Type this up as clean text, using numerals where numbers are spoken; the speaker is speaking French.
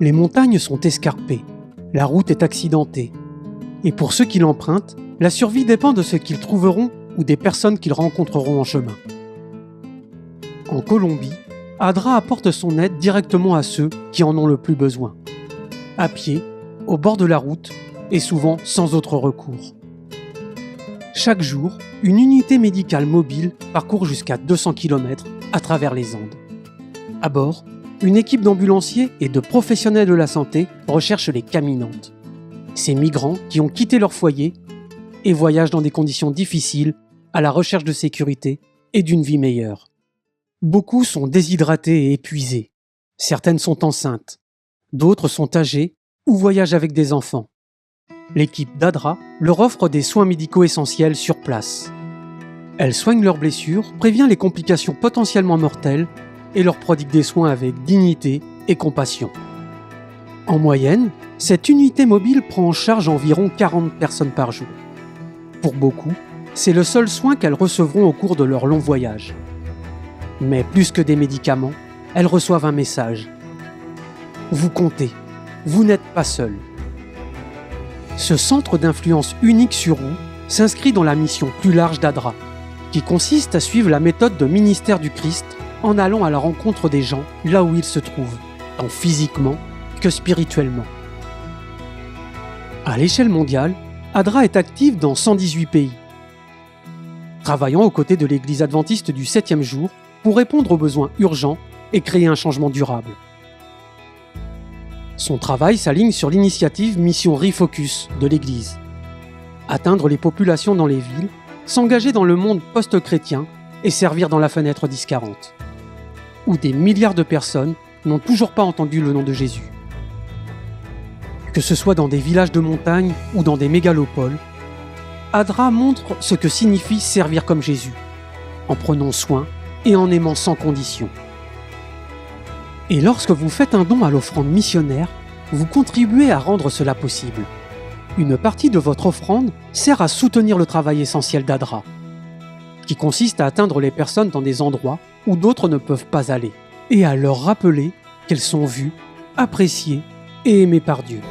Les montagnes sont escarpées, la route est accidentée. Et pour ceux qui l'empruntent, la survie dépend de ce qu'ils trouveront ou des personnes qu'ils rencontreront en chemin. En Colombie, Adra apporte son aide directement à ceux qui en ont le plus besoin. À pied, au bord de la route et souvent sans autre recours. Chaque jour, une unité médicale mobile parcourt jusqu'à 200 km à travers les Andes. À bord, une équipe d'ambulanciers et de professionnels de la santé recherche les caminantes. Ces migrants qui ont quitté leur foyer et voyagent dans des conditions difficiles à la recherche de sécurité et d'une vie meilleure. Beaucoup sont déshydratées et épuisées. Certaines sont enceintes. D'autres sont âgées ou voyagent avec des enfants. L'équipe d'Adra leur offre des soins médicaux essentiels sur place. Elle soigne leurs blessures, prévient les complications potentiellement mortelles et leur prodigue des soins avec dignité et compassion. En moyenne, cette unité mobile prend en charge environ 40 personnes par jour. Pour beaucoup, c'est le seul soin qu'elles recevront au cours de leur long voyage. Mais plus que des médicaments, elles reçoivent un message. Vous comptez, vous n'êtes pas seul. Ce centre d'influence unique sur vous s'inscrit dans la mission plus large d'Adra, qui consiste à suivre la méthode de ministère du Christ en allant à la rencontre des gens là où ils se trouvent, tant physiquement que spirituellement. À l'échelle mondiale, Adra est active dans 118 pays, travaillant aux côtés de l'Église adventiste du 7e jour pour répondre aux besoins urgents et créer un changement durable. Son travail s'aligne sur l'initiative Mission Refocus de l'Église. Atteindre les populations dans les villes, s'engager dans le monde post-chrétien et servir dans la fenêtre 1040, où des milliards de personnes n'ont toujours pas entendu le nom de Jésus. Que ce soit dans des villages de montagne ou dans des mégalopoles, Adra montre ce que signifie servir comme Jésus, en prenant soin et en aimant sans condition. Et lorsque vous faites un don à l'offrande missionnaire, vous contribuez à rendre cela possible. Une partie de votre offrande sert à soutenir le travail essentiel d'Adra, qui consiste à atteindre les personnes dans des endroits où d'autres ne peuvent pas aller, et à leur rappeler qu'elles sont vues, appréciées et aimées par Dieu.